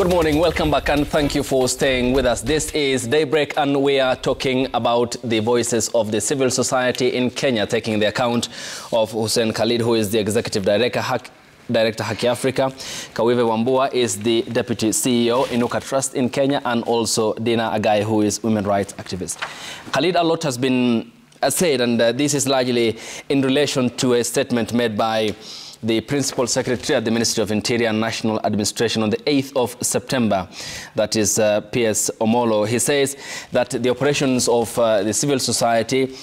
Good morning, welcome back, and thank you for staying with us. This is Daybreak, and we are talking about the voices of the civil society in Kenya, taking the account of Hussein Khalid, who is the Executive Director, Haki Africa. Kawive Wambua is the Deputy CEO, Inuka Trust in Kenya, and also Dina Agai, who is women rights activist. Khalid, a lot has been said, and this is largely in relation to a statement made by the Principal Secretary at the Ministry of Interior and National Administration on the 8th of September, that is P.S. Omolo. He says that the operations of the civil society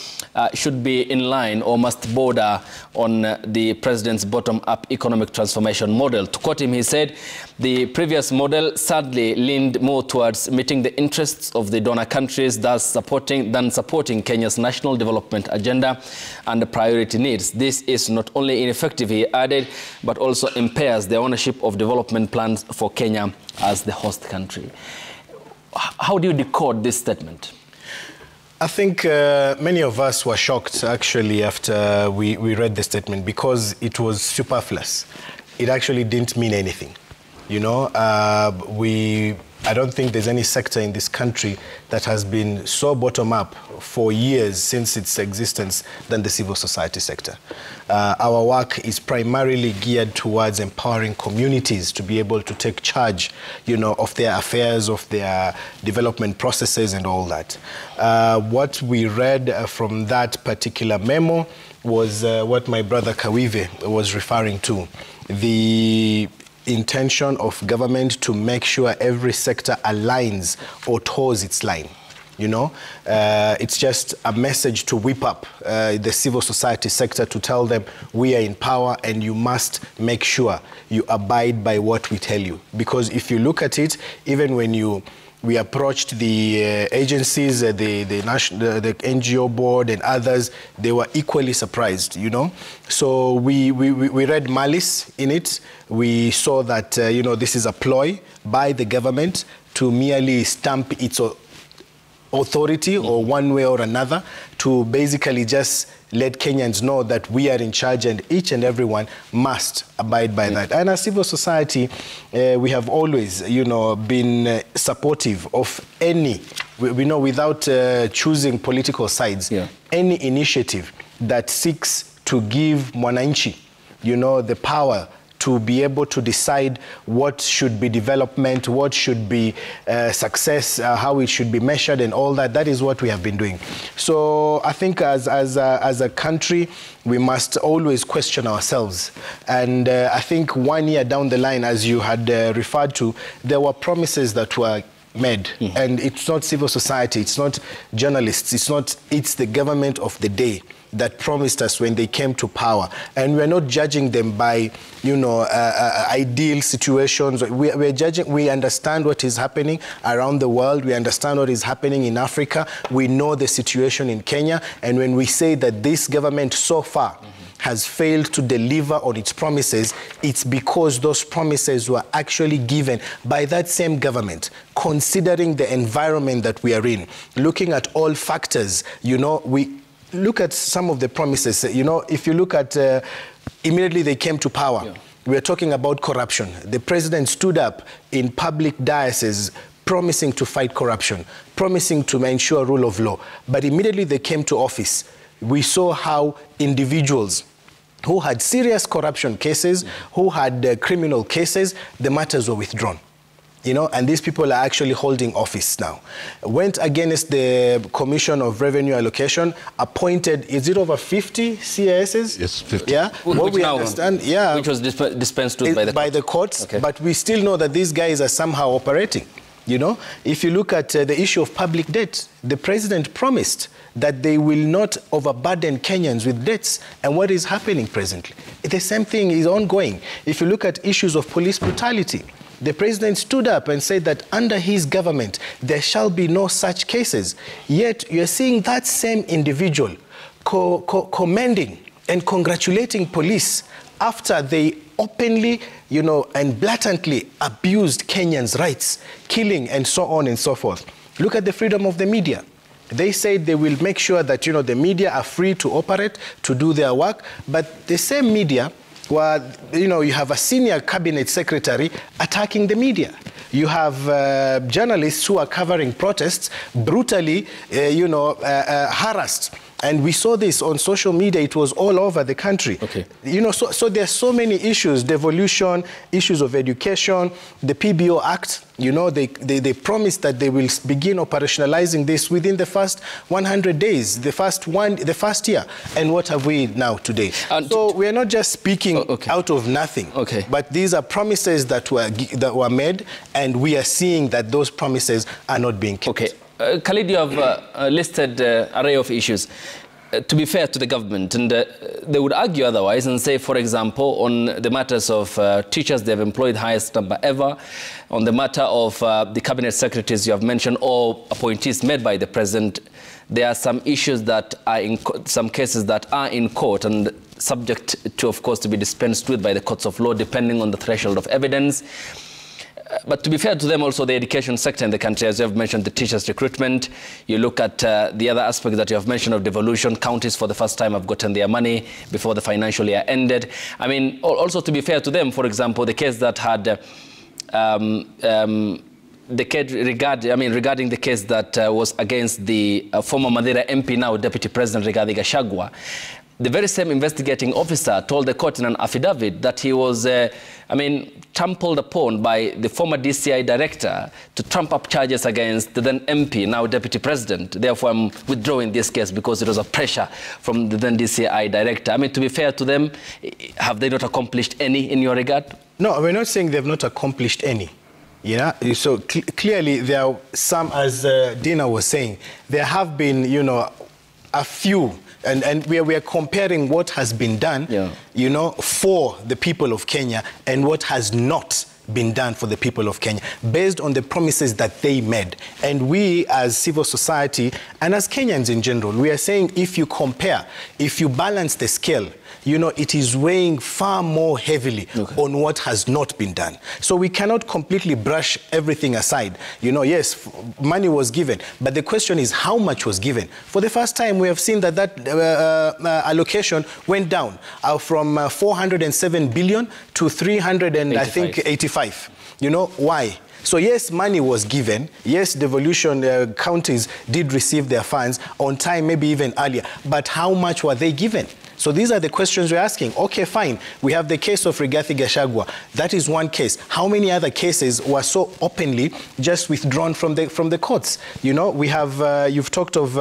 should be in line or must border on the President's bottom-up economic transformation model. To quote him, he said, the previous model sadly leaned more towards meeting the interests of the donor countries than supporting Kenya's national development agenda and the priority needs. This is not only ineffective, he added, but also impairs the ownership of development plans for Kenya as the host country. How do you decode this statement? I think many of us were shocked, actually, after we read the statement, because it was superfluous. It actually didn't mean anything. You know, I don't think there's any sector in this country that has been so bottom-up for years since its existence than the civil society sector. Our work is primarily geared towards empowering communities to be able to take charge, you know, of their affairs, of their development processes and all that. What we read from that particular memo was what my brother Kawive was referring to, the intention of government to make sure every sector aligns or toes its line. You know, it's just a message to whip up the civil society sector to tell them we are in power and you must make sure you abide by what we tell you. Because if you look at it, even when we approached the agencies, the NGO board and others, they were equally surprised, you know. So we read malice in it. We saw that, you know, this is a ploy by the government to merely stamp its authority or one way or another, to basically just let Kenyans know that we are in charge and each and everyone must abide by that. And as civil society, we have always, you know, been supportive of any, we know, without choosing political sides, any initiative that seeks to give mwananchi, you know, the power to be able to decide what should be development, what should be success, how it should be measured and all that. That is what we have been doing. So I think as a country, we must always question ourselves. And I think 1 year down the line, as you had referred to, there were promises that were made. And it's not civil society, it's not journalists, it's the government of the day that promised us when they came to power. And we're not judging them by, you know, ideal situations. We're judging, we understand what is happening around the world. We understand what is happening in Africa. We know the situation in Kenya. And when we say that this government so far has failed to deliver on its promises, it's because those promises were actually given by that same government, considering the environment that we are in, looking at all factors. You know, we look at some of the promises. You know, if you look at immediately they came to power, we're talking about corruption. The president stood up in public dioceses promising to fight corruption, promising to ensure rule of law. But immediately they came to office, we saw how individuals who had serious corruption cases, who had criminal cases, the matters were withdrawn. You know, and these people are actually holding office now. Went against the Commission of Revenue Allocation, appointed, is it over 50 CISs? Yes, 50. Yeah, what we understand, which was dispensed with by the courts, but we still know that these guys are somehow operating. You know, if you look at the issue of public debt, the president promised that they will not overburden Kenyans with debts. And what is happening presently? The same thing is ongoing. If you look at issues of police brutality, the president stood up and said that under his government, there shall be no such cases. Yet you're seeing that same individual commending and congratulating police after they openly, you know, and blatantly abused Kenyans' rights, killing and so on and so forth. Look at the freedom of the media. They said they will make sure that, you know, the media are free to operate, to do their work, but the same media where, you know, you have a senior cabinet secretary attacking the media. You have journalists who are covering protests brutally, harassed. And we saw this on social media. It was all over the country. Okay. So there's so many issues, devolution, issues of education, the PBO Act. They promised that they will begin operationalizing this within the first 100 days, the first year. And what have we now today? So we are not just speaking out of nothing. Okay. But these are promises that were made, and we are seeing that those promises are not being kept. Okay. Khalid, you have listed an array of issues. To be fair to the government, and they would argue otherwise and say, for example, on the matters of teachers, they have employed highest number ever. On the matter of the cabinet secretaries you have mentioned, or appointees made by the president, there are some issues that are in some cases that are in court and subject to, of course, to be dispensed with by the courts of law, depending on the threshold of evidence. But to be fair to them, also the education sector in the country, as you have mentioned, the teachers' recruitment. You look at the other aspect that you have mentioned of devolution. Counties for the first time have gotten their money before the financial year ended. I mean, also to be fair to them, for example, the case that had regarding the case that was against the former Madeira MP, now Deputy President Rigathi Gachagua. The very same investigating officer told the court in an affidavit that he was, trampled upon by the former DCI director to trump up charges against the then MP, now Deputy President. Therefore, I'm withdrawing this case because it was a pressure from the then DCI director. I mean, to be fair to them, have they not accomplished any in your regard? No, we're not saying they've not accomplished any. Yeah, so clearly there are some, as Dina was saying, there have been, a few. And we are comparing what has been done, for the people of Kenya and what has not been done for the people of Kenya, based on the promises that they made. And we, as civil society and as Kenyans in general, we are saying if you compare, if you balance the scale, it is weighing far more heavily on what has not been done. So we cannot completely brush everything aside. Yes, money was given, but the question is how much was given. For the first time, we have seen that allocation went down from 407 billion to 385. Why? So yes, money was given. Yes, devolution counties did receive their funds on time, maybe even earlier. But how much were they given? So these are the questions we're asking. Okay, fine. We have the case of Rigathi Gachagua. That is one case. How many other cases were so openly just withdrawn from the courts? We have, you've talked of,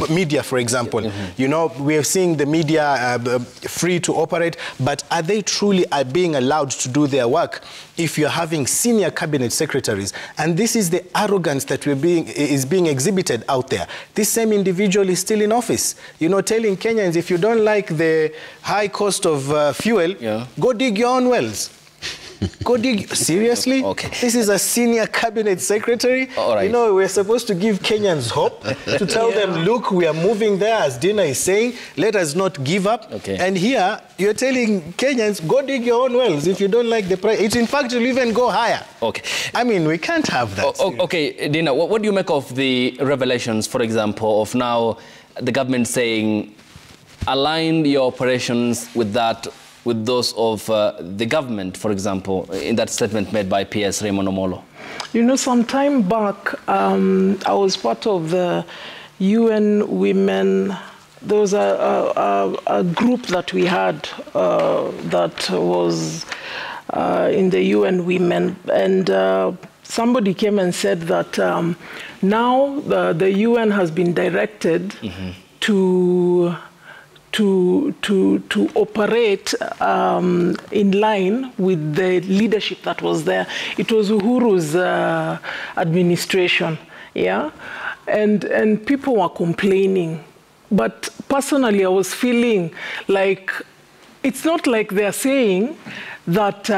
media, for example. We are seeing the media free to operate, but are they truly being allowed to do their work if you're having senior cabinet secretaries? And this is the arrogance that is being exhibited out there. This same individual is still in office, telling Kenyans, if you don't like the high cost of fuel, go dig your own wells. Go dig. Seriously? Okay. This is a senior cabinet secretary. All right. We're supposed to give Kenyans hope, to tell them, look, we are moving there, as Dina is saying, let us not give up. Okay. And here, you're telling Kenyans, go dig your own wells if you don't like the price. It's in fact, you'll even go higher. Okay. I mean, we can't have that. Okay, Dina, what do you make of the revelations, for example, of now the government saying, align your operations with those of the government, for example, in that statement made by PS Raymond Omolo? Some time back, I was part of the UN Women. There was a group that we had that was in the UN Women, and somebody came and said that now the UN has been directed to operate in line with the leadership that was there. It was Uhuru's administration, and people were complaining. But personally, I was feeling like it's not like they're saying that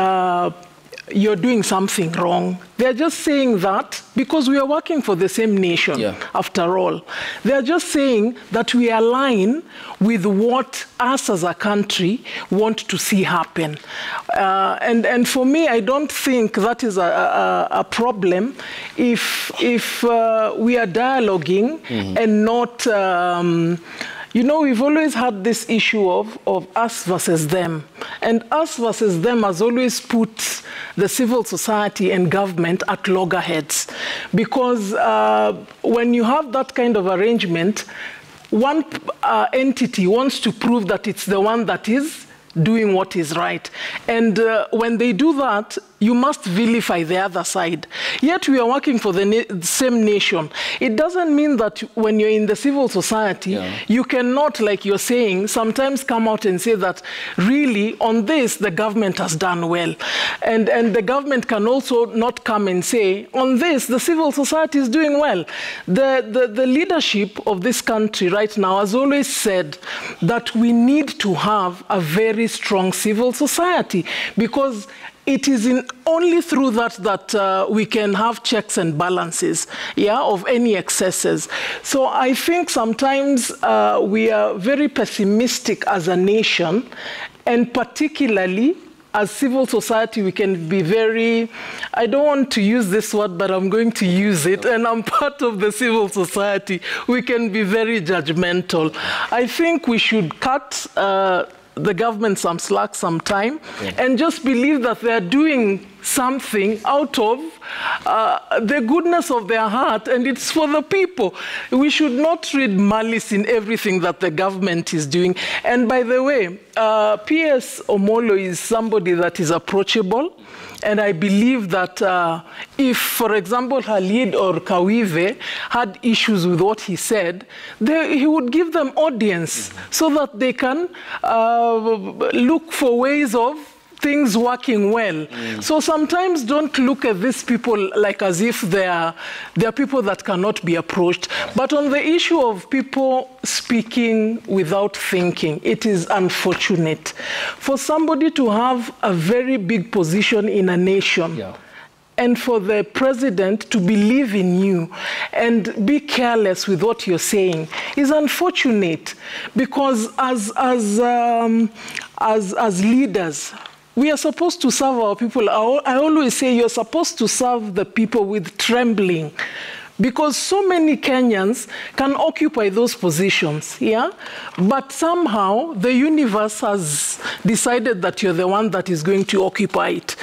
you're doing something wrong. They're just saying that because we are working for the same nation, after all. They're just saying that we align with what us as a country want to see happen. And for me, I don't think that is a problem if we are dialoguing and not You know, we've always had this issue of us versus them. And us versus them has always put the civil society and government at loggerheads. Because when you have that kind of arrangement, one entity wants to prove that it's the one that is doing what is right. And when they do that, you must vilify the other side. Yet we are working for the same nation. It doesn't mean that when you're in the civil society, you cannot, like you're saying, sometimes come out and say that really on this, the government has done well. And the government can also not come and say, on this, the civil society is doing well. The leadership of this country right now has always said that we need to have a very strong civil society, because it is only through that we can have checks and balances, of any excesses. So I think sometimes we are very pessimistic as a nation, and particularly as civil society, we can be very, I don't want to use this word, but I'm going to use it, and I'm part of the civil society. We can be very judgmental. I think we should cut the government some slack sometime, and just believe that they're doing something out of the goodness of their heart, and it's for the people. We should not read malice in everything that the government is doing. And by the way, P.S. Omolo is somebody that is approachable. And I believe that if, for example, Khalid or Kawive had issues with what he said, he would give them audience so that they can look for ways of things working well. So sometimes don't look at these people like as if they are people that cannot be approached. But on the issue of people speaking without thinking, it is unfortunate for somebody to have a very big position in a nation. And for the president to believe in you and be careless with what you're saying is unfortunate, because as leaders, we are supposed to serve our people. I always say you're supposed to serve the people with trembling, because so many Kenyans can occupy those positions, but somehow the universe has decided that you're the one that is going to occupy it.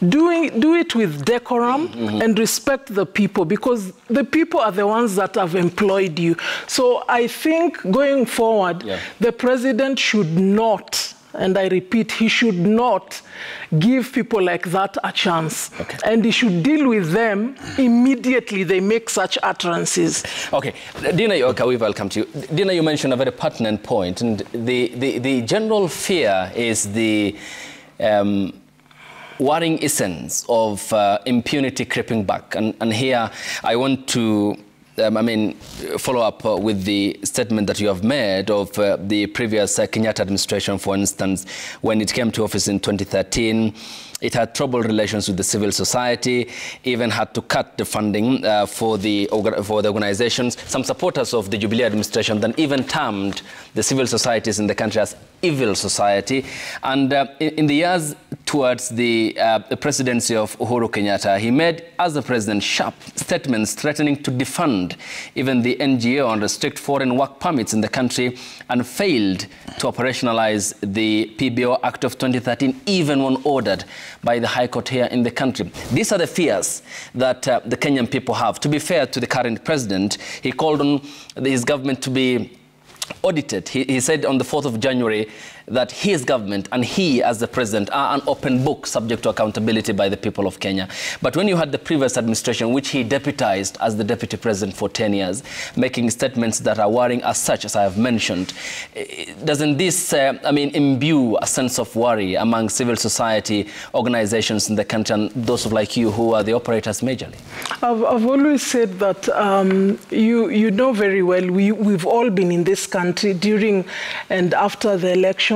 Do it with decorum and respect the people, because the people are the ones that have employed you. So I think going forward, the president should not, and I repeat, he should not give people like that a chance. And he should deal with them immediately they make such utterances. Okay, Dina Yokawiva, I'll come to you. Dina, you mentioned a very pertinent point, and the general fear is the worrying essence of impunity creeping back. And here I want to follow up with the statement that you have made of the previous Kenyatta administration, for instance, when it came to office in 2013. It had troubled relations with the civil society, even had to cut the funding for the organizations. Some supporters of the Jubilee administration then even termed the civil societies in the country as evil society. And in the years towards the presidency of Uhuru Kenyatta, he made, as the president, sharp statements threatening to defund even the NGO and restrict foreign work permits in the country, and failed to operationalize the PBO Act of 2013, even when ordered by the High Court here in the country. These are the fears that the Kenyan people have. To be fair to the current president, he called on his government to be audited. He said on the 4th of January that his government and he as the president are an open book subject to accountability by the people of Kenya. But when you had the previous administration, which he deputized as the deputy president for 10 years, making statements that are worrying as such, as I have mentioned, doesn't this, imbue a sense of worry among civil society organizations in the country and those like you who are the operators majorly? I've always said that you know very well, we've all been in this country during and after the election.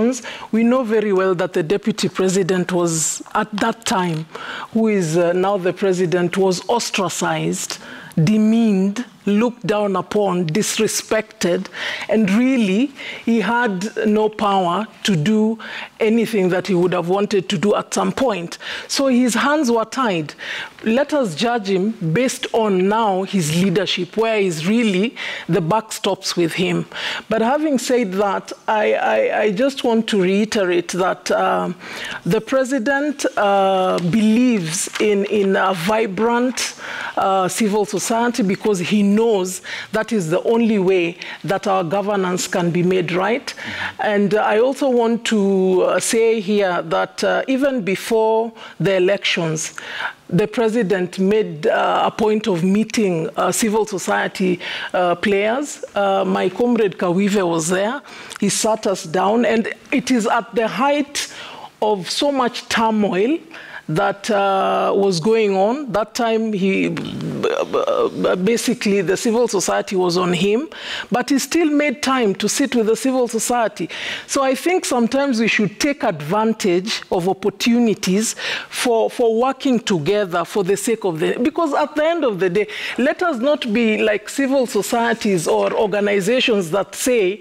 We know very well that the deputy president was, at that time, who is now the president, was ostracized, demeaned, looked down upon, disrespected, and really he had no power to do anything that he would have wanted to do at some point. So his hands were tied. Let us judge him based on now his leadership, where is really the buck stops with him. But having said that, I just want to reiterate that the president believes in a vibrant civil society, because he knows that is the only way that our governance can be made right. And I also want to say here that even before the elections, the president made a point of meeting civil society players. My comrade Kawive was there. He sat us down, and it is at the height of so much turmoil that was going on. That time, basically, the civil society was on him, but he still made time to sit with the civil society. So I think sometimes we should take advantage of opportunities for working together for the sake of because at the end of the day, let us not be like civil societies or organizations that say,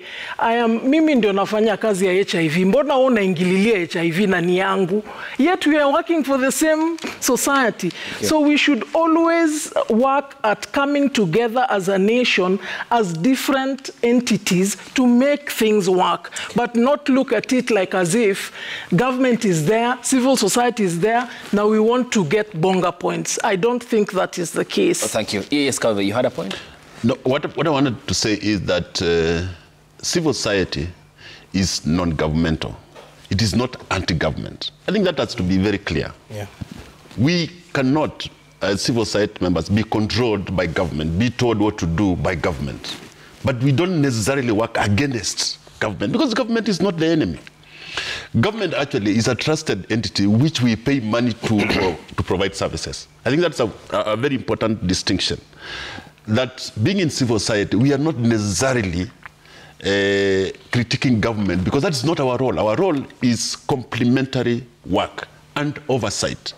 mimi ndio nafanya kazi ya HIV, mbona unaingililia HIV na ni yangu? Yet we are working for the same society. Yeah. So we should always work at coming together as a nation, as different entities, to make things work, but not look at it like as if government is there, civil society is there, now we want to get bonga points. I don't think that is the case. Oh, thank you. Yes, Calvin, you had a point? No, what I wanted to say is that civil society is non-governmental. It is not anti-government. I think that has to be very clear. Yeah. We cannot, as civil society members, be controlled by government, be told what to do by government. But we don't necessarily work against government, because government is not the enemy. Government actually is a trusted entity which we pay money to provide services. I think that's a very important distinction. That being in civil society, we are not necessarily critiquing government, because that's not our role. Our role is complementary work and oversight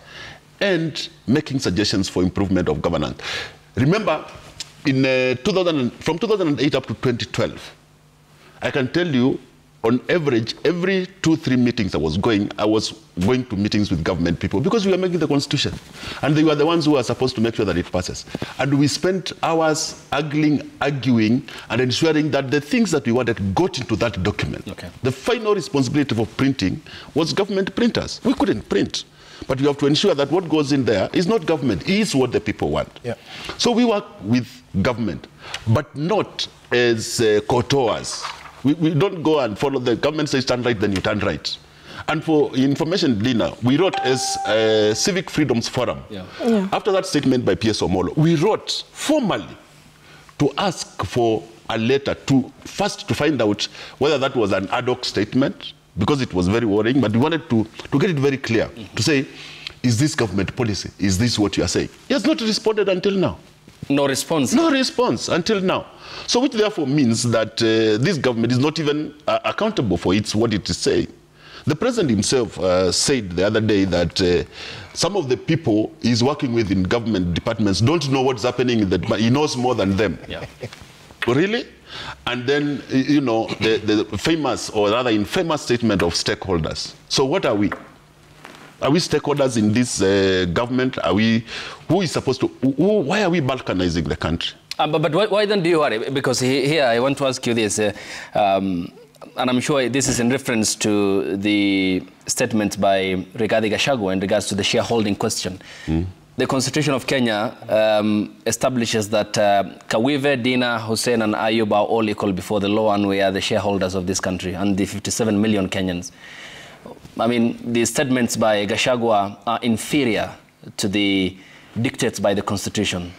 and making suggestions for improvement of governance. Remember, in from 2008 up to 2012, I can tell you, on average, every 2-3 meetings I was going to meetings with government people, because we were making the constitution. And they were the ones who were supposed to make sure that it passes. And we spent hours arguing, and ensuring that the things that we wanted got into that document. Okay. The final responsibility for printing was government printers. We couldn't print. But you have to ensure that what goes in there is not government, is what the people want. Yeah. So we work with government, but not as courtiers. We don't go and follow the government says turn right, then you turn right. And for information, Lina, we wrote as Civic Freedoms Forum. Yeah. Yeah. After that statement by P.S. Omolo, we wrote formally to ask for a letter to find out whether that was an ad hoc statement, because it was very worrying, but we wanted to get it very clear, to say, is this government policy? Is this what you are saying? He has not responded until now. No response? No response until now. So which therefore means that this government is not even accountable for what it is saying. The president himself said the other day that some of the people he's working with in government departments don't know what's happening, that he knows more than them. Yeah. Really? And then, you know, the famous, or rather infamous statement of stakeholders. So what are we? Are we stakeholders in this government? Are we, who is supposed to, why are we balkanizing the country? But why then do you worry? Because here I want to ask you this, and I'm sure this is in reference to the statement by Rigathi Gachagua in regards to the shareholding question. The Constitution of Kenya establishes that Kawive, Dina, Hussein and Ayub are all equal before the law, and we are the shareholders of this country and the 57 million Kenyans. I mean, the statements by Gachagua are inferior to the dictates by the Constitution.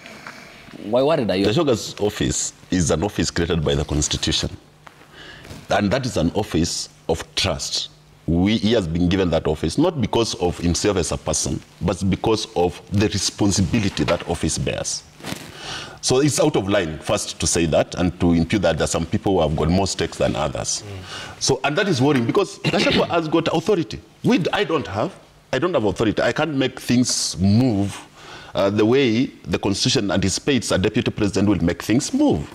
Why worried are you? Gachaga's office is an office created by the Constitution. And that is an office of trust. He has been given that office, not because of himself as a person, but because of the responsibility that office bears. So it's out of line, first, to say that and to impute that there are some people who have got more stakes than others. So, and that is worrying, because Gachagua has got authority. I don't have authority. I can't make things move the way the Constitution anticipates a deputy president will make things move.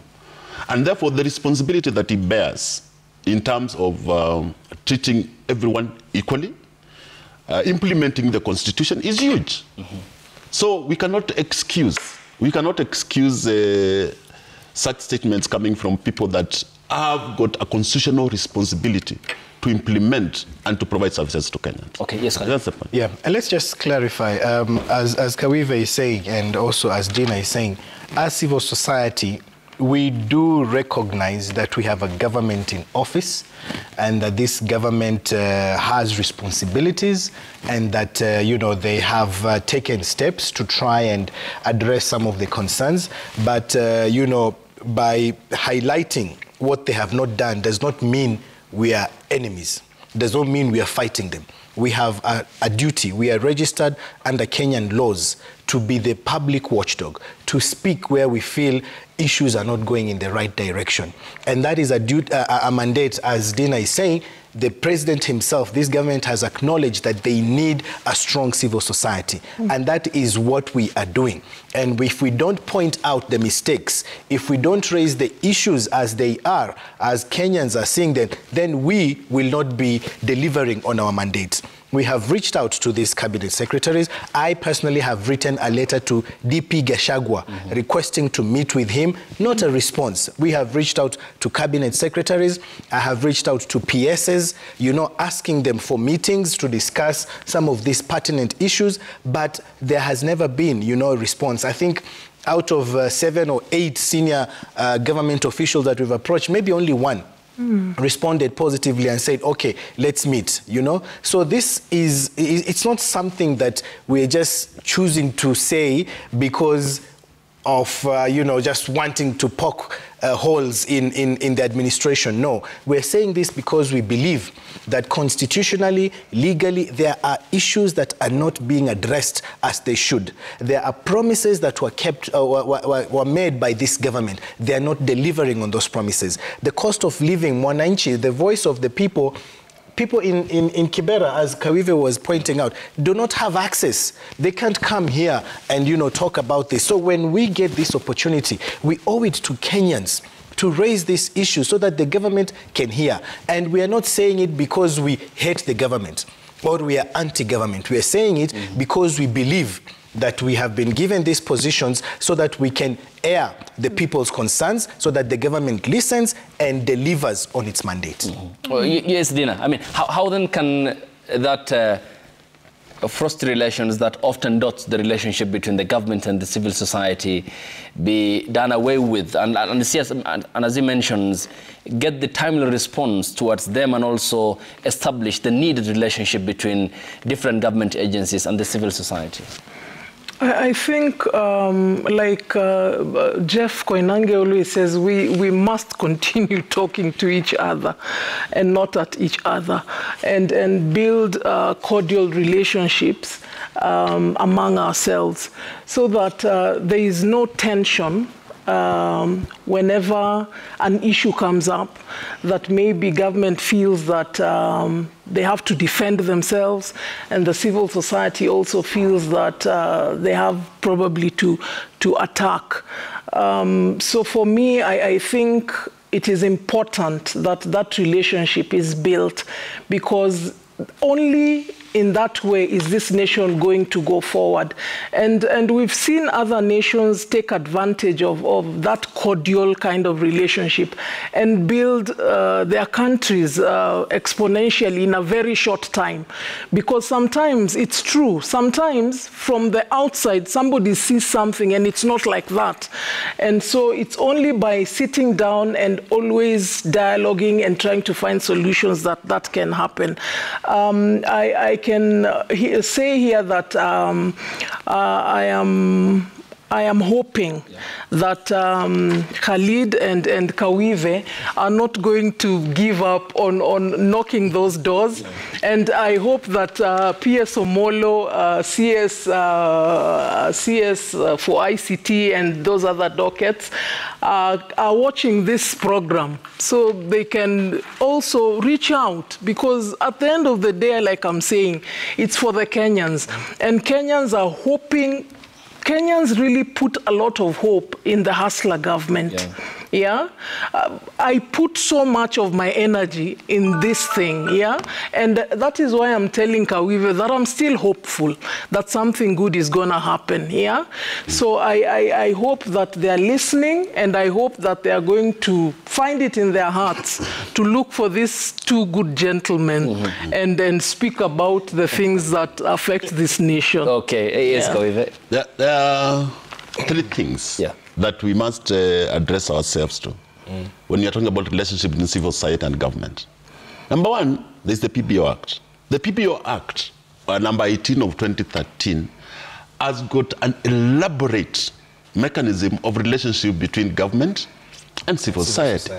And therefore, the responsibility that he bears in terms of treating everyone equally, implementing the Constitution is huge. So we cannot excuse such statements coming from people that have got a constitutional responsibility to implement and to provide services to Kenyans. Okay, yes, that's the point. Yeah, and let's just clarify, as Kawive is saying, and also as Dina is saying, as civil society, we do recognize that we have a government in office and that this government has responsibilities and that, you know, they have taken steps to try and address some of the concerns. But, you know, by highlighting what they have not done does not mean we are enemies, does not mean we are fighting them. We have a duty. We are registered under Kenyan laws to be the public watchdog, to speak where we feel issues are not going in the right direction. And that is a mandate, as Dina is saying. The president himself, this government has acknowledged that they need a strong civil society. And that is what we are doing. And if we don't point out the mistakes, if we don't raise the issues as they are, as Kenyans are seeing them, then we will not be delivering on our mandates. We have reached out to these cabinet secretaries. I personally have written a letter to DP Gachagua requesting to meet with him. Not a response. We have reached out to cabinet secretaries. I have reached out to PSs, you know, asking them for meetings to discuss some of these pertinent issues. But there has never been, you know, a response. I think out of 7 or 8 senior government officials that we've approached, maybe only one responded positively and said, okay, let's meet, you know. So this is, it's not something that we're just choosing to say because of, you know, just wanting to poke holes in the administration. No, we're saying this because we believe that constitutionally, legally, there are issues that are not being addressed as they should. There are promises that were kept, were made by this government. They are not delivering on those promises. The cost of living, Mwananchi, the voice of the people, people in Kibera, as Kawive was pointing out, do not have access. They can't come here and, you know, talk about this. So when we get this opportunity, we owe it to Kenyans to raise this issue so that the government can hear. And we are not saying it because we hate the government or we are anti-government. We are saying it because we believe that we have been given these positions so that we can air the people's concerns, so that the government listens and delivers on its mandate. Well, yes, Dina. I mean, how then can that Frosty relations that often dots the relationship between the government and the civil society be done away with? And as he mentions, get the timely response towards them and also establish the needed relationship between different government agencies and the civil society? I think, like Jeff Koinange always says, we must continue talking to each other and not at each other, and build cordial relationships among ourselves so that there is no tension whenever an issue comes up that maybe government feels that they have to defend themselves, and the civil society also feels that they have probably to attack. So for me, I think it is important that that relationship is built, because only in that way is this nation going to go forward. And we've seen other nations take advantage of that cordial kind of relationship and build their countries exponentially in a very short time. Because sometimes it's true, sometimes from the outside somebody sees something and it's not like that. And so it's only by sitting down and always dialoguing and trying to find solutions that that can happen. I can say here that I am hoping that Khalid and Kawive are not going to give up on knocking those doors. And I hope that PS Omolo, CS for ICT and those other dockets are watching this program so they can also reach out, because at the end of the day, like I'm saying, it's for the Kenyans. And Kenyans are hoping Kenyans really put a lot of hope in the hustler government. Yeah, I put so much of my energy in this thing, yeah, and that is why I'm telling Kawive that I'm still hopeful that something good is going to happen, yeah. So I hope that they're listening, and I hope that they are going to find it in their hearts to look for these two good gentlemen and then speak about the things that affect this nation. Okay, yes, Kawive. There are three things that we must address ourselves to when you're talking about relationship between civil society and government. Number one, there's the PBO Act. The PBO Act, number 18 of 2013, has got an elaborate mechanism of relationship between government and civil society.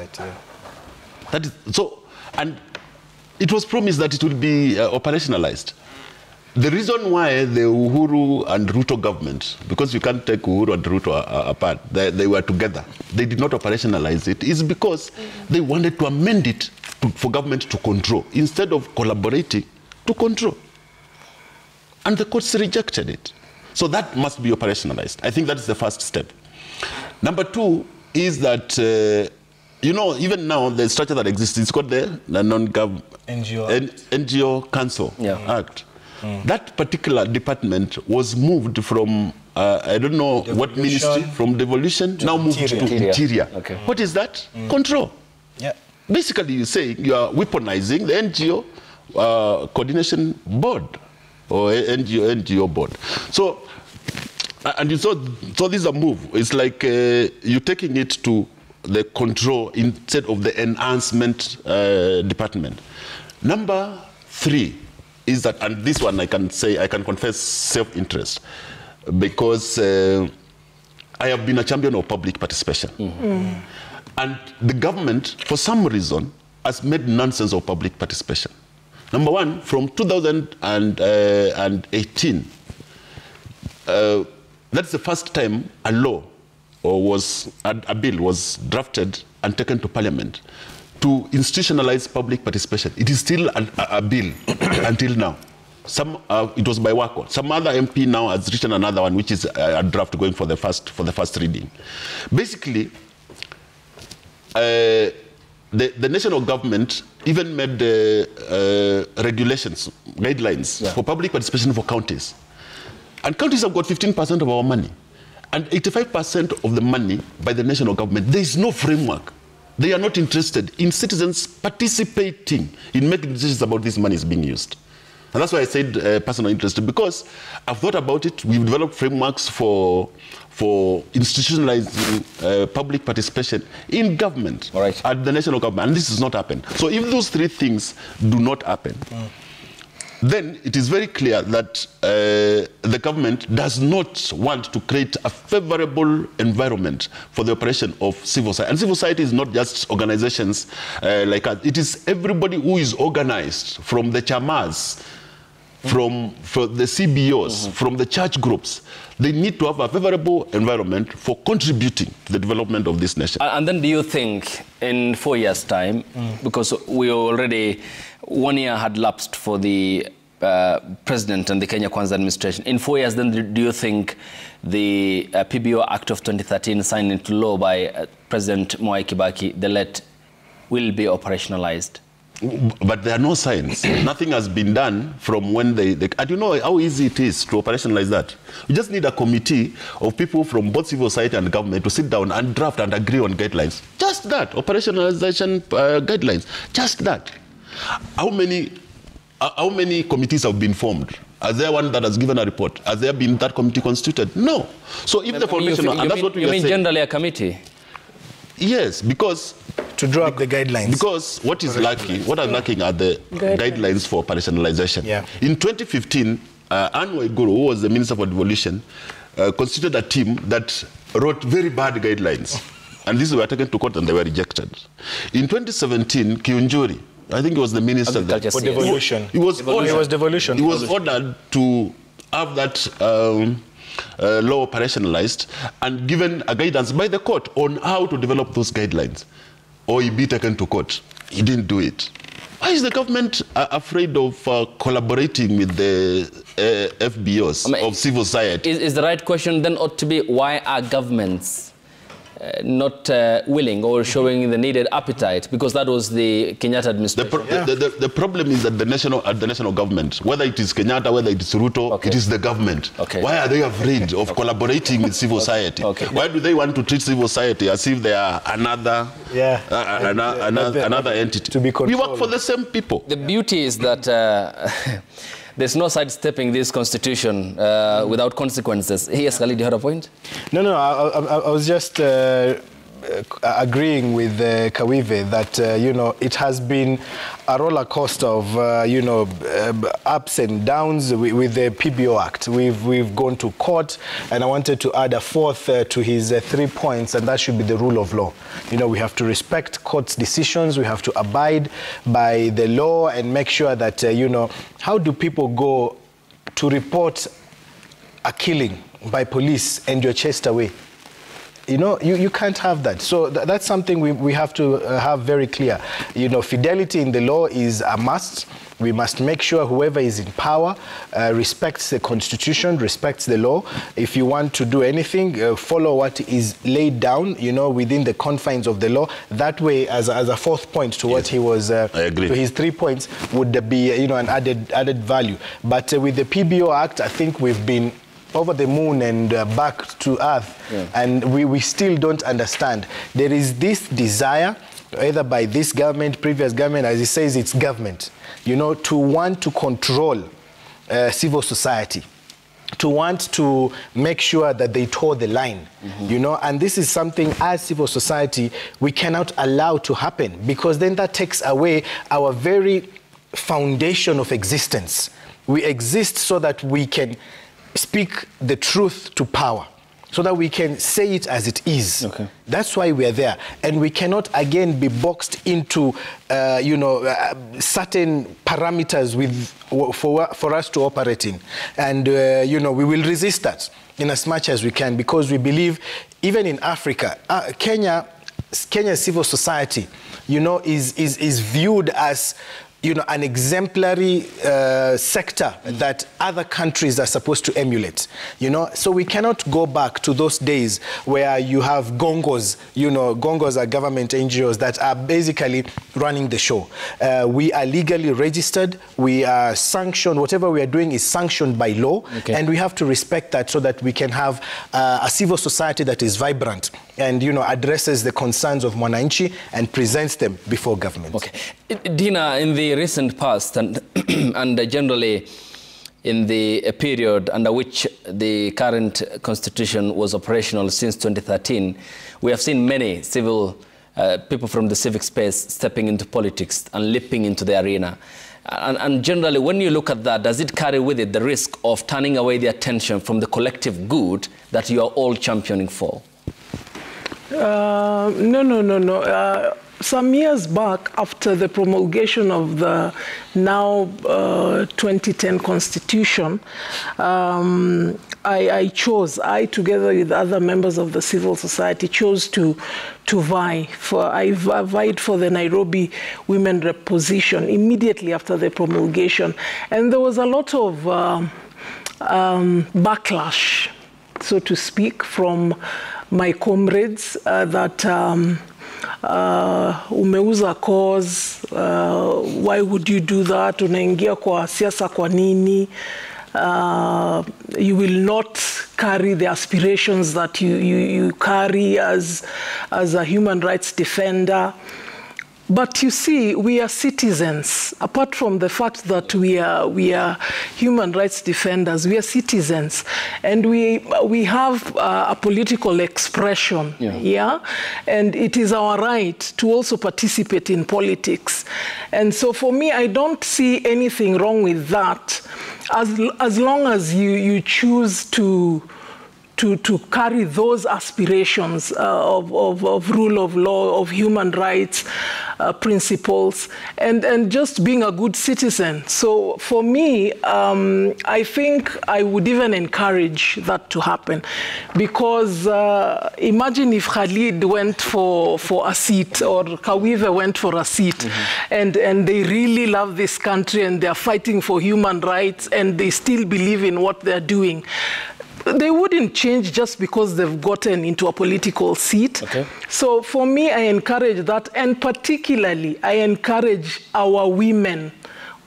That is, so, and it was promised that it will be operationalized. The reason why the Uhuru and Ruto government, because you can't take Uhuru and Ruto apart, they were together, they did not operationalize it, is because they wanted to amend it for government to control, instead of collaborating to control. And the courts rejected it. So that must be operationalized. I think that's the first step. Number two is that, you know, even now, the structure that exists, it's called the non-gov NGO Council Act. That particular department was moved from, I don't know what ministry, from devolution, now moved to interior. Okay. What is that? Control. Yeah. Basically, you say you are weaponizing the NGO coordination board or NGO board. So, and you saw, so this is a move. It's like you're taking it to the control instead of the enhancement department. Number three is that, and this one I can say, I can confess self-interest, because I have been a champion of public participation. And the government, for some reason, has made nonsense of public participation. Number one, from 2018, that's the first time a law or a bill was drafted and taken to Parliament to institutionalize public participation. It is still a bill until now. It was by Wako. Some other MP now has written another one, which is a draft going for the first reading. Basically, the national government even made regulations, guidelines for public participation for counties. And counties have got 15% of our money. And 85% of the money by the national government. There is no framework. They are not interested in citizens participating in making decisions about this money is being used. And that's why I said personal interest, because I've thought about it. We've developed frameworks for institutionalizing public participation in government, at the national government, and this has not happened. So if those three things do not happen, then it is very clear that the government does not want to create a favorable environment for the operation of civil society. And civil society is not just organizations like us. It is everybody who is organized, from the chamas, from the CBOs, from the church groups. They need to have a favorable environment for contributing to the development of this nation. And then do you think in 4 years' time, because we already, 1 year had lapsed for the president and the Kenya Kwanza administration, in 4 years then do you think the PBO Act of 2013 signed into law by President Mwai Kibaki, the late, will be operationalized? But there are no signs. Nothing has been done from when and you know how easy it is to operationalize that. You just need a committee of people from both civil society and government to sit down and draft and agree on guidelines. Just that, operationalization guidelines. Just that. How many committees have been formed? Is there one that has given a report? Has there been that committee constituted? No. So if the formation, and that's what we are saying. You mean generally a committee? Yes, because to draw up the guidelines. Because what is lacking, what are lacking are the guidelines for operationalization. In 2015, Anne Waiguru, who was the Minister for Devolution, constituted a team that wrote very bad guidelines. And these were taken to court and they were rejected. In 2017, Kiunjuri, I think he was the minister for devolution. He was devolution. He was ordered to have that law operationalized and given a guidance by the court on how to develop those guidelines, or he be taken to court. He didn't do it. Why is the government afraid of collaborating with the FBOs of civil society? Is the right question then ought to be, why are governments not willing or showing the needed appetite? Because that was the Kenyatta administration. The problem is that the national government, whether it is Kenyatta, whether it is Ruto, it is the government. Why are they afraid of collaborating with civil society? Why do they want to treat civil society as if they are another entity? To be controlled. We work for the same people. The beauty is that there's no sidestepping this constitution without consequences. Yes, Khalid, you had a point? No, I was just agreeing with Kawive that, it has been a roller coaster of, ups and downs with the PBO Act. We've gone to court, and I wanted to add a fourth to his 3 points, and that should be the rule of law. We have to respect court's decisions. We have to abide by the law and make sure that, how do people go to report a killing by police and you're chased away? You can't have that. So that's something we have to have very clear. Fidelity in the law is a must. We must make sure whoever is in power respects the Constitution, respects the law. If you want to do anything, follow what is laid down, within the confines of the law. That way, as a fourth point to what he was, I agree. To his 3 points, would be, an added value. But with the PBO Act, I think we've been over the moon and back to earth, and we still don't understand. There is this desire, either by this government, previous government, as he says, it's government, to want to control civil society, to want to make sure that they toe the line, and this is something as civil society we cannot allow to happen, because then that takes away our very foundation of existence. We exist so that we can speak the truth to power, so that we can say it as it is. That's why we are there. And we cannot, again, be boxed into, certain parameters for us to operate in. And, we will resist that in as much as we can, because we believe, even in Africa, Kenya's civil society, is viewed as an exemplary sector that other countries are supposed to emulate, So we cannot go back to those days where you have gongos, gongos are government NGOs that are basically running the show. We are legally registered, we are sanctioned, whatever we are doing is sanctioned by law, and we have to respect that so that we can have a civil society that is vibrant and, addresses the concerns of Mwananchi and presents them before government. Dina, in the recent past and generally in the period under which the current constitution was operational since 2013, we have seen many people from the civic space stepping into politics and leaping into the arena. And generally, when you look at that, does it carry with it the risk of turning away the attention from the collective good that you are all championing for? No. Some years back, after the promulgation of the now 2010 Constitution, I together with other members of the civil society, chose to vie for. I vied for the Nairobi Women Rep position immediately after the promulgation, and there was a lot of backlash, so to speak, from my comrades that. Umeuza cause, why would you do that? Unaingia kwa siasa kwa nini? You will not carry the aspirations that you carry as a human rights defender. But you see, we are citizens. Apart from the fact that we are human rights defenders, we are citizens, and we have a political expression, and it is our right to also participate in politics. And so for me, I don't see anything wrong with that, as long as you choose to to carry those aspirations of rule of law, of human rights principles, and just being a good citizen. So for me, I think I would even encourage that to happen, because imagine if Khalid went for a seat, or Kawive went for a seat, and they really love this country and they're fighting for human rights and they still believe in what they're doing. They wouldn't change just because they've gotten into a political seat. Okay. So for me, I encourage that, and particularly I encourage our women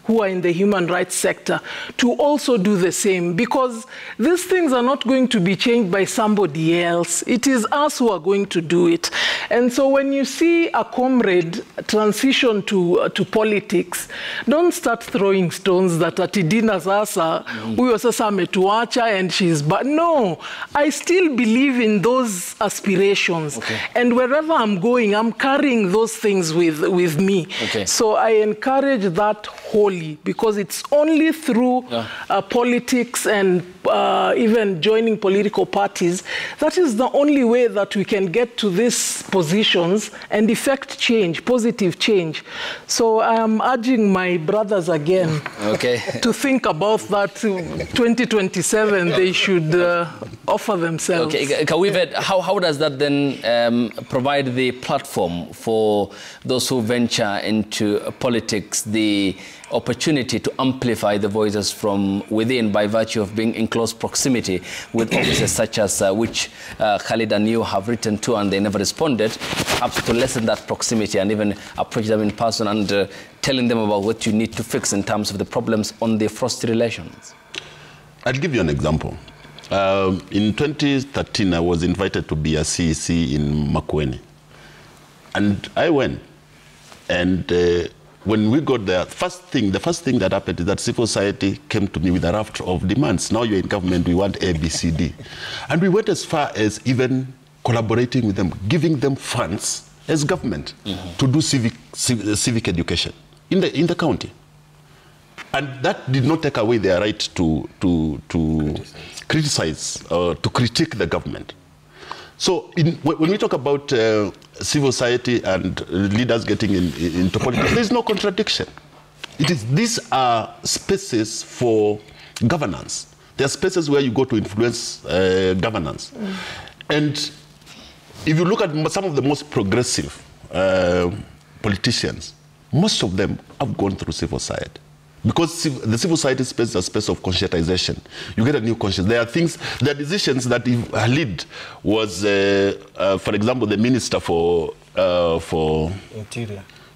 who are in the human rights sector to also do the same, because these things are not going to be changed by somebody else. It is us who are going to do it. And so when you see a comrade transition to politics, don't start throwing stones that Atidina sasa, huyo sasa ametuacha and she's bad. No, I still believe in those aspirations. Okay. And wherever I'm going, I'm carrying those things with me. Okay. So I encourage that wholly, because it's only through politics and even joining political parties that is the only way that we can get to these positions and effect change, positive change. So I am urging my brothers again to think about that. 2027, they should offer themselves. Okay, Kawive, how does that then provide the platform for those who venture into politics, the opportunity to amplify the voices from within by virtue of being in close proximity with officers such as which Khalid and you have written to and they never responded, perhaps to lessen that proximity and even approach them in person and telling them about what you need to fix in terms of the problems on the Frosty relations? I'll give you an example. In 2013, I was invited to be a CEC in Makueni. And I went. And when we got there, the first thing that happened is that civil society came to me with a raft of demands. Now you're in government, we want A, B, C, D. And we went as far as even collaborating with them, giving them funds as government to do civic education in the county. And that did not take away their right to criticize, to critique the government. So when we talk about civil society and leaders getting into politics, there's no contradiction. These are spaces for governance. They are spaces where you go to influence governance. And if you look at some of the most progressive politicians, most of them have gone through civil society. Because the civil society space is a space of conscientization. You get a new conscience. There are decisions that if Khalid was, for example, the minister for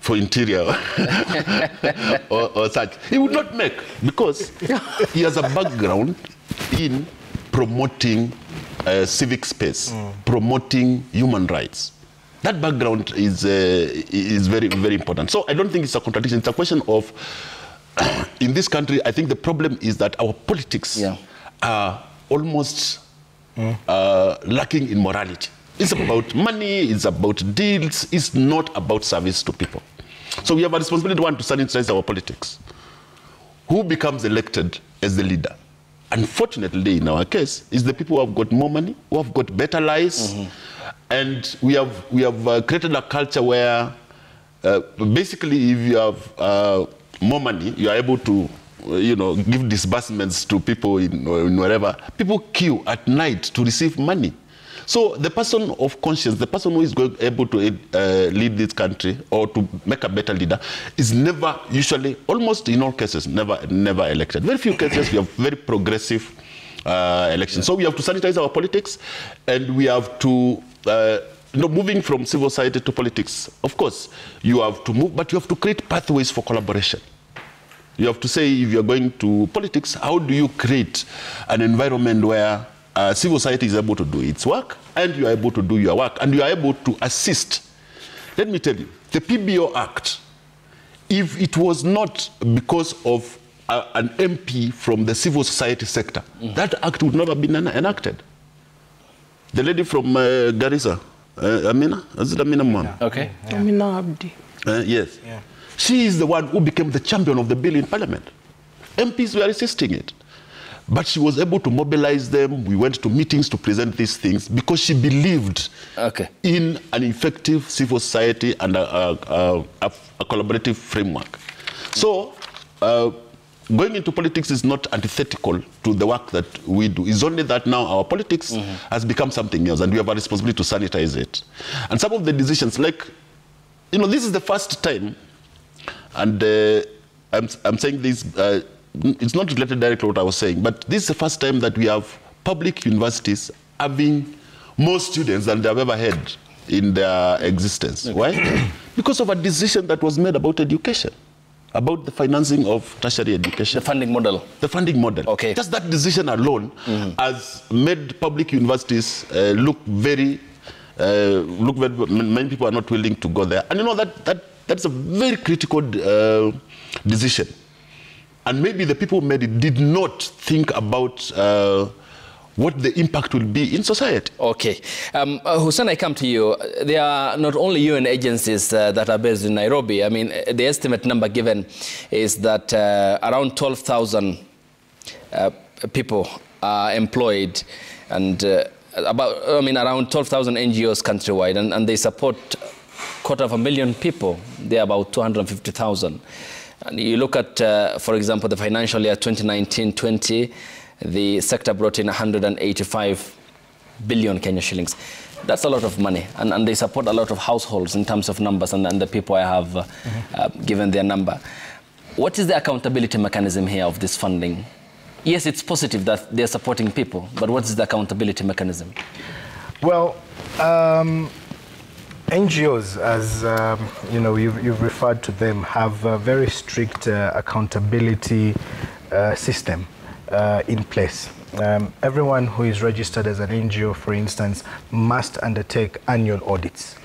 interior or such, he would not make, because he has a background in promoting civic space, promoting human rights. That background is very, very important. So I don't think it's a contradiction. It's a question of, in this country, I think the problem is that our politics are almost lacking in morality. It's about money, it's about deals, it's not about service to people. So we have a responsibility, one, to sanitize our politics. Who becomes elected as the leader? Unfortunately, in our case, is the people who have got more money, who have got better lives, and we have created a culture where basically if you have more money, you are able to, give disbursements to people in wherever. People queue at night to receive money. So the person of conscience, the person who is able to lead this country or to make a better leader, is never, usually, almost in all cases, never elected. Very few cases we have very progressive elections. So we have to sanitize our politics, and we have to. Moving from civil society to politics, of course, you have to move, but you have to create pathways for collaboration. You have to say, if you're going to politics, how do you create an environment where civil society is able to do its work, and you are able to do your work, and you are able to assist. Let me tell you, the PBO Act, if it was not because of an MP from the civil society sector, that act would not have been enacted. The lady from Garissa, Amina? Is it Amina Mwan? Okay. Yeah. Amina Abdi. Yes. Yeah. She is the one who became the champion of the bill in Parliament. MPs were resisting it. But she was able to mobilize them. We went to meetings to present these things because she believed in an effective civil society and a collaborative framework. So going into politics is not antithetical to the work that we do. It's only that now our politics has become something else, and we have a responsibility to sanitize it. And some of the decisions, like, you know, this is the first time, and I'm saying this, it's not related directly to what I was saying, but this is the first time that we have public universities having more students than they have ever had in their existence. Why? Because of a decision that was made about education, about the financing of tertiary education. The funding model. The funding model. Okay. Just that decision alone has made public universities look very, many people are not willing to go there. And you know, that's a very critical decision. And maybe the people who made it did not think about what the impact will be in society. Okay. Hussein, I come to you. There are not only UN agencies that are based in Nairobi. I mean, the estimate number given is that around 12,000 people are employed, and around 12,000 NGOs countrywide, and they support 250,000 people. They are about 250,000. And you look at, for example, the financial year 2019-20, the sector brought in 185 billion Kenya shillings. That's a lot of money, and they support a lot of households in terms of numbers, and the people I have given their number. What is the accountability mechanism here of this funding? Yes, it's positive that they're supporting people, but what is the accountability mechanism? Well, NGOs, as you know, you've referred to them, have a very strict accountability system in place. Everyone who is registered as an NGO, for instance, must undertake annual audits.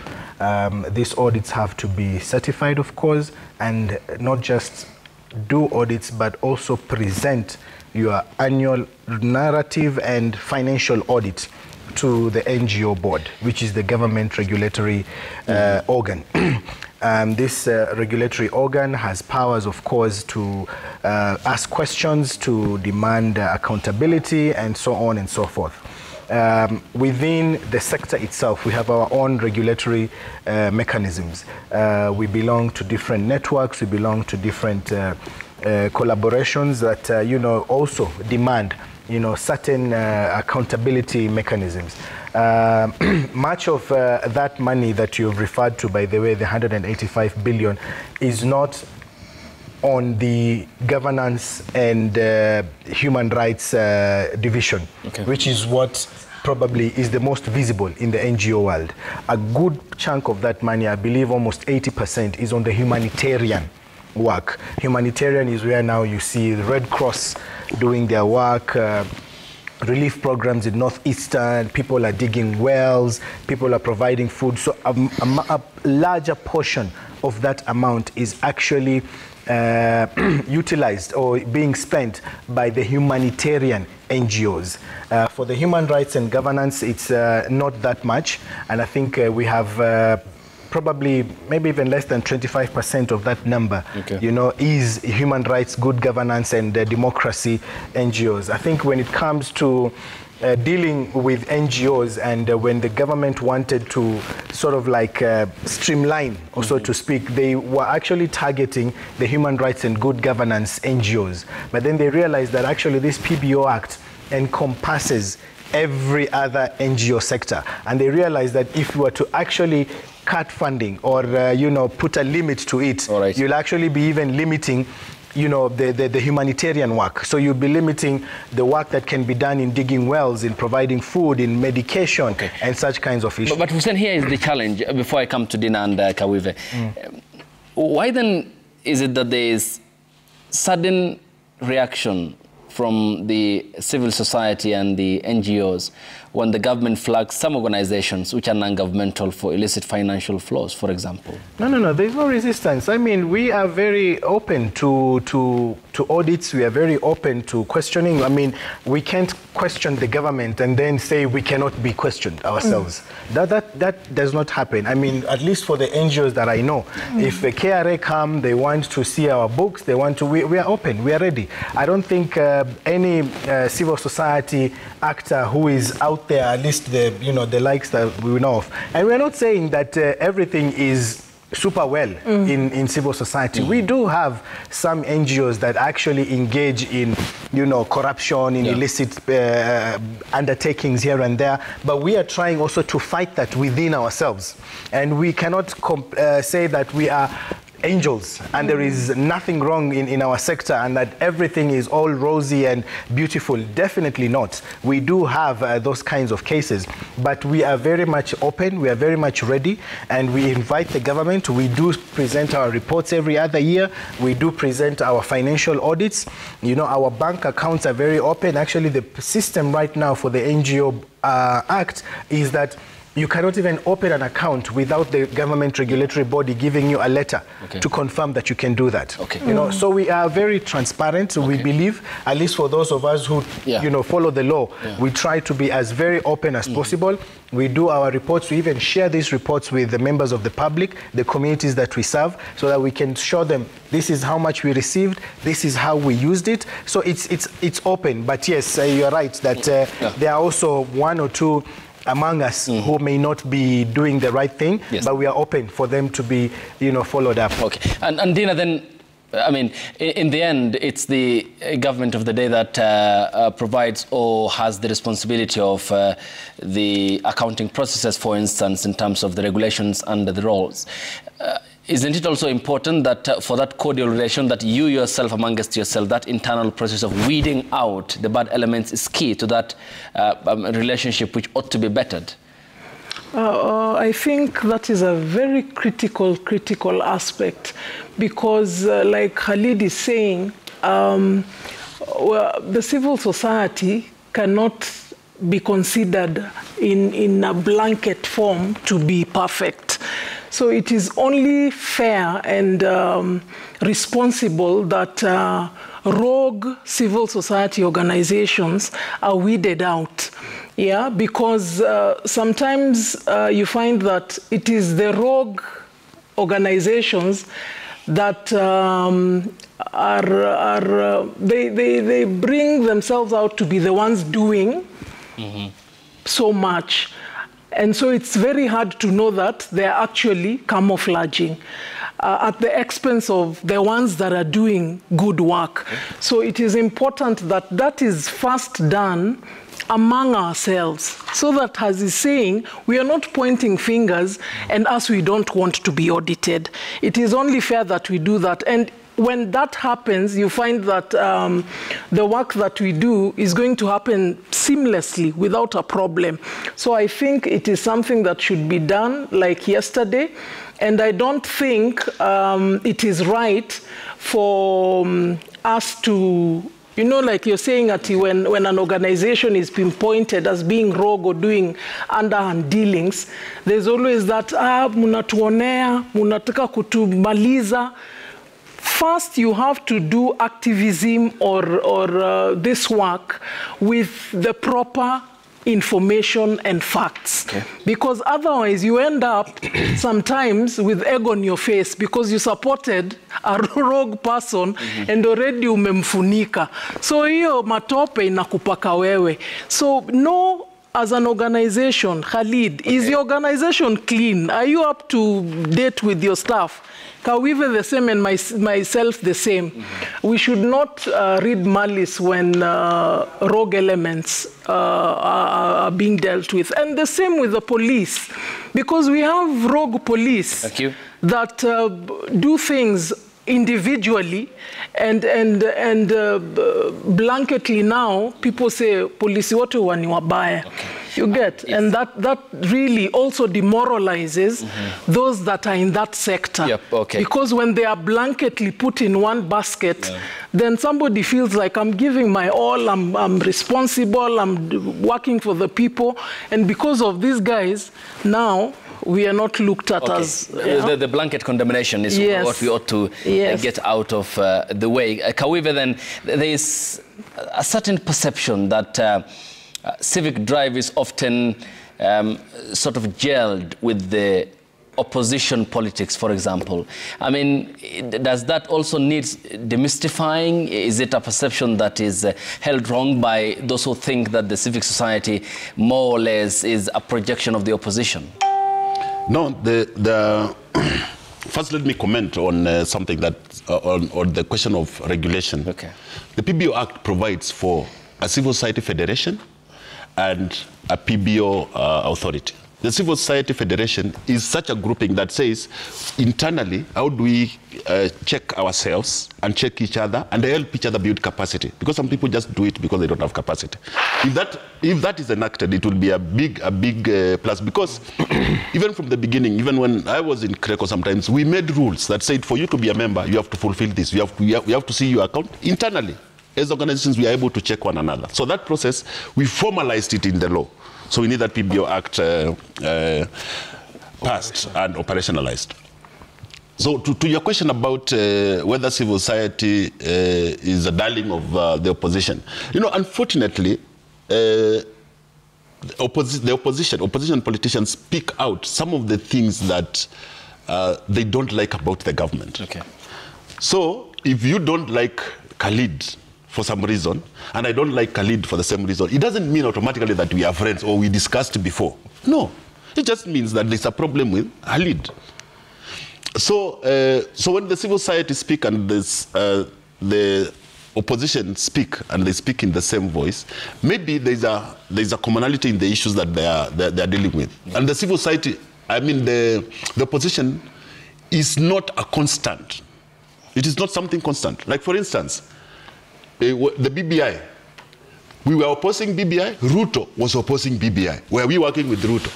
These audits have to be certified, of course, and not just do audits, but also present your annual narrative and financial audit to the NGO board, which is the government regulatory organ. This regulatory organ has powers, of course, to ask questions, to demand accountability, and so on and so forth. Within the sector itself, we have our own regulatory mechanisms. We belong to different networks, we belong to different collaborations that, you know, also demand, you know, certain accountability mechanisms. Much of that money that you've referred to, by the way, the 185 billion, is not on the governance and human rights division, which is what probably is the most visible in the NGO world. A good chunk of that money, I believe almost 80%, is on the humanitarian work. Humanitarian is where now you see the Red Cross doing their work, relief programs in Northeastern, people are digging wells, people are providing food. So a larger portion of that amount is actually utilized or being spent by the humanitarian NGOs. For the human rights and governance, it's not that much, and I think we have probably maybe even less than 25% of that number, you know, is human rights, good governance, and democracy NGOs. I think when it comes to dealing with NGOs, and when the government wanted to sort of like streamline, or so to speak, they were actually targeting the human rights and good governance NGOs. But then they realized that actually this PBO Act encompasses every other NGO sector. And they realized that if you were to actually cut funding or, you know, put a limit to it, you'll actually be even limiting, you know, the humanitarian work. So you'll be limiting the work that can be done in digging wells, in providing food, in medication, and such kinds of issues. But Hussein, here is the challenge, before I come to Dina and Kawive. Why then is it that there is sudden reaction from the civil society and the NGOs when the government flags some organizations which are non-governmental for illicit financial flows, for example? No, there's no resistance. I mean, we are very open to audits. We are very open to questioning. I mean, we can't question the government and then say we cannot be questioned ourselves. That does not happen. I mean, at least for the NGOs that I know, if the KRA come, they want to see our books, they want to, we are open, we are ready. I don't think any civil society actor who is out there, at least the likes that we know of. And we're not saying that everything is super well in civil society. We do have some NGOs that actually engage in, corruption, in illicit undertakings here and there. But we are trying also to fight that within ourselves. And we cannot say that we are angels and there is nothing wrong in our sector and that everything is all rosy and beautiful. Definitely not. We do have those kinds of cases, but we are very much open, we are very much ready, and we invite the government. We do present our reports every other year. We do present our financial audits. Our bank accounts are very open. Actually, the system right now for the NGO Act is that you cannot even open an account without the government regulatory body giving you a letter to confirm that you can do that. So we are very transparent. We believe, at least for those of us who follow the law, we try to be as very open as possible. We do our reports. We even share these reports with the members of the public, the communities that we serve, so that we can show them this is how much we received, this is how we used it. So it's open. But yes, you're right that there are also one or two among us who may not be doing the right thing, but we are open for them to be, followed up. Okay. And Dina, then, I mean, in the end, it's the government of the day that provides or has the responsibility of the accounting processes, for instance, in terms of the regulations and the rules. Isn't it also important that for that cordial relation that you yourself, amongst yourself, that internal process of weeding out the bad elements is key to that relationship which ought to be bettered? I think that is a very critical aspect because like Khalid is saying, the civil society cannot be considered in a blanket form to be perfect. So it is only fair and responsible that rogue civil society organizations are weeded out. Yeah, because sometimes you find that it is the rogue organizations that they bring themselves out to be the ones doing so much. And so it's very hard to know that they're actually camouflaging at the expense of the ones that are doing good work. So it is important that that is first done among ourselves, so that, as he's saying, we are not pointing fingers and us we don't want to be audited. It is only fair that we do that. And when that happens, you find that the work that we do is going to happen seamlessly without a problem. So I think it is something that should be done like yesterday. And I don't think it is right for us to, like you're saying, Ati, when an organization is pinpointed as being rogue or doing underhand dealings, there's always that, munatuonea, munataka kutumaliza. First, you have to do activism or this work with the proper information and facts. Because otherwise you end up sometimes with egg on your face because you supported a rogue person and already umemfunika. So hiyo matope inakupaka wewe. So no, as an organization, Khalid, is your organization clean? Are you up to date with your staff? Kawive the same and myself the same. We should not read malice when rogue elements are being dealt with. And the same with the police, because we have rogue police that do things individually and blanketly now people say police wote wani wabaya. You get, and that really also demoralizes those that are in that sector. Because when they are blanketly put in one basket, then somebody feels like I'm giving my all, I'm responsible, I'm working for the people, and because of these guys, now we are not looked at as... The blanket condemnation is what we ought to get out of the way. However, then, there is a certain perception that civic drive is often sort of gelled with the opposition politics, for example. I mean, does that also need demystifying? Is it a perception that is held wrong by those who think that the civic society more or less is a projection of the opposition? No, first let me comment on something that, on the question of regulation. Okay. The PBO Act provides for a civil society federation and a PBO authority. The Civil Society Federation is such a grouping that says, internally, how do we check ourselves and check each other and help each other build capacity? Because some people just do it because they don't have capacity. If that is enacted, it will be a big plus. Because even from the beginning, even when I was in CRECO sometimes, we made rules that said, for you to be a member, you have to fulfill this. You have to see your account internally. As organizations, we are able to check one another. So that process, we formalized it in the law. So we need that PBO Act passed and operationalized. So to your question about whether civil society is a darling of the opposition, you know, unfortunately, the opposition politicians speak out some of the things that they don't like about the government. Okay. So if you don't like Khalid for some reason, and I don't like Khalid for the same reason, it doesn't mean automatically that we are friends or we discussed before. No, it just means that there's a problem with Khalid. So, so when the civil society speak and the opposition speak and they speak in the same voice, maybe there's a commonality in the issues that they are dealing with. Yeah. And the civil society, I mean the opposition is not a constant. It is not something constant. Like for instance, the BBI, we were opposing BBI, Ruto was opposing BBI. Were we working with Ruto?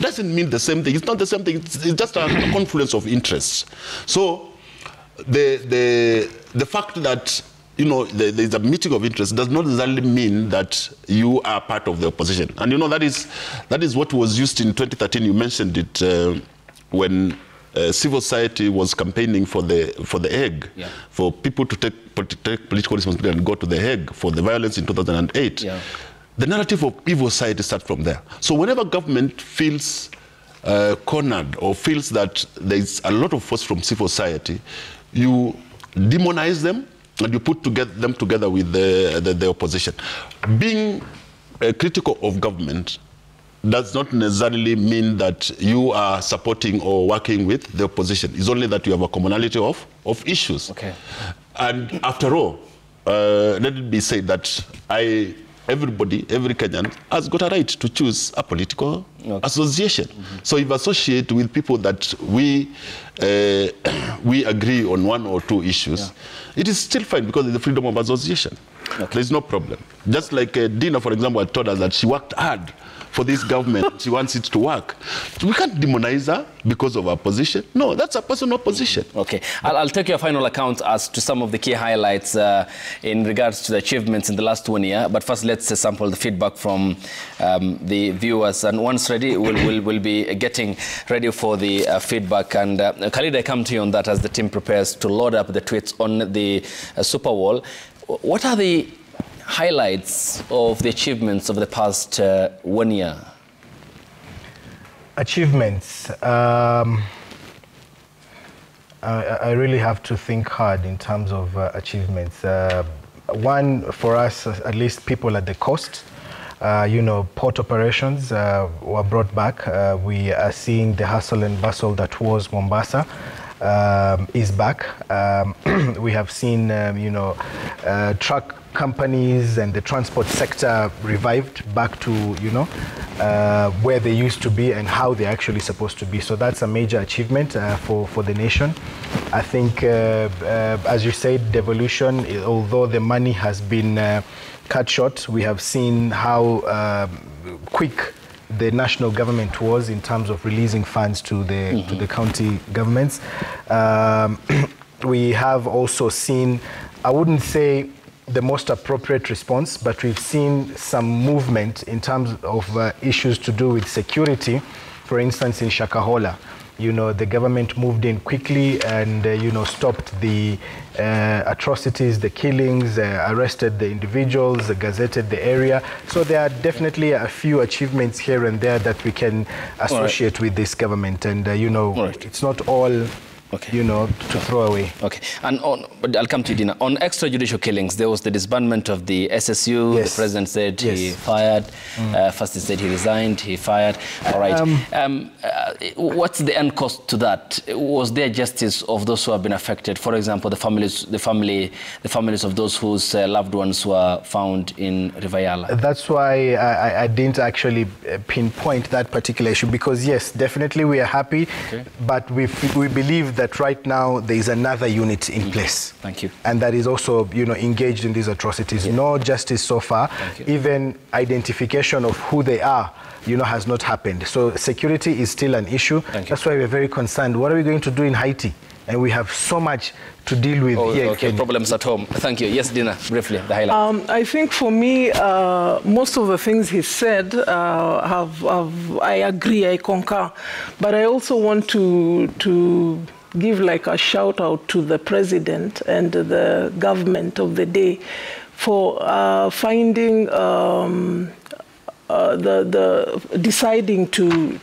Doesn't mean the same thing. It's not the same thing. It's just a confluence of interests. So the fact that, you know, there's a meeting of interests does not necessarily mean that you are part of the opposition. And you know, that is what was used in 2013. You mentioned it when civil society was campaigning for the Hague, yeah, for people to take political responsibility and go to the Hague for the violence in 2008. Yeah. The narrative of evil society starts from there. So whenever government feels cornered or feels that there's a lot of force from civil society, you demonize them and you put them together with the opposition. Being critical of government does not necessarily mean that you are supporting or working with the opposition. It's only that you have a commonality of issues. Okay. And after all, let it be said that everybody, every Kenyan has got a right to choose a political association. Mm-hmm. So if you associate with people that we agree on one or two issues, yeah, it is still fine because it's the freedom of association. Okay. There's no problem. Just like Dina, for example, had told us that she worked hard for this government. She wants it to work. We can't demonize her because of her position. No, that's a personal position. Okay. I'll take your final account as to some of the key highlights in regards to the achievements in the last 1 year. But first, let's sample the feedback from the viewers. And once ready, we'll be getting ready for the feedback. And Khalid, I come to you on that as the team prepares to load up the tweets on the Super Wall. What are the highlights of the achievements of the past 1 year? Achievements. I really have to think hard in terms of achievements. One, for us, at least people at the coast, you know, port operations were brought back. We are seeing the hustle and bustle that was Mombasa is back. We have seen, you know, truck companies and the transport sector revived back to, you know, where they used to be and how they're actually supposed to be. So that's a major achievement for the nation. I think, as you said, devolution, although the money has been cut short, we have seen how quick the national government was in terms of releasing funds to the county governments. We have also seen, I wouldn't say the most appropriate response, but we've seen some movement in terms of issues to do with security. For instance, in Shakahola, you know, the government moved in quickly and, you know, stopped the atrocities, the killings, arrested the individuals, gazetted the area. So there are definitely a few achievements here and there that we can associate with this government. And, you know, it's not all... Okay. You know, to throw away. Okay. And but I'll come to you, Dina. On extrajudicial killings, there was the disbandment of the SSU. Yes. The president said he fired. First he said he resigned, he fired. All right. What's the end cost to that? Was there justice of those who have been affected? For example, the families of those whose loved ones were found in Rivayala. That's why I didn't actually pinpoint that particular issue, because yes, definitely we are happy, but we believe that right now there is another unit in place. Thank you. And that is also, you know, engaged in these atrocities. No justice so far. Even identification of who they are, you know, has not happened. So security is still an issue. That's why we're very concerned. What are we going to do in Haiti? And we have so much to deal with here. Okay, problems at home. Thank you. Yes, Dina, briefly, the highlights. I think for me, most of the things he said, I agree, I concur. But I also want to give like a shout out to the president and the government of the day for finding deciding to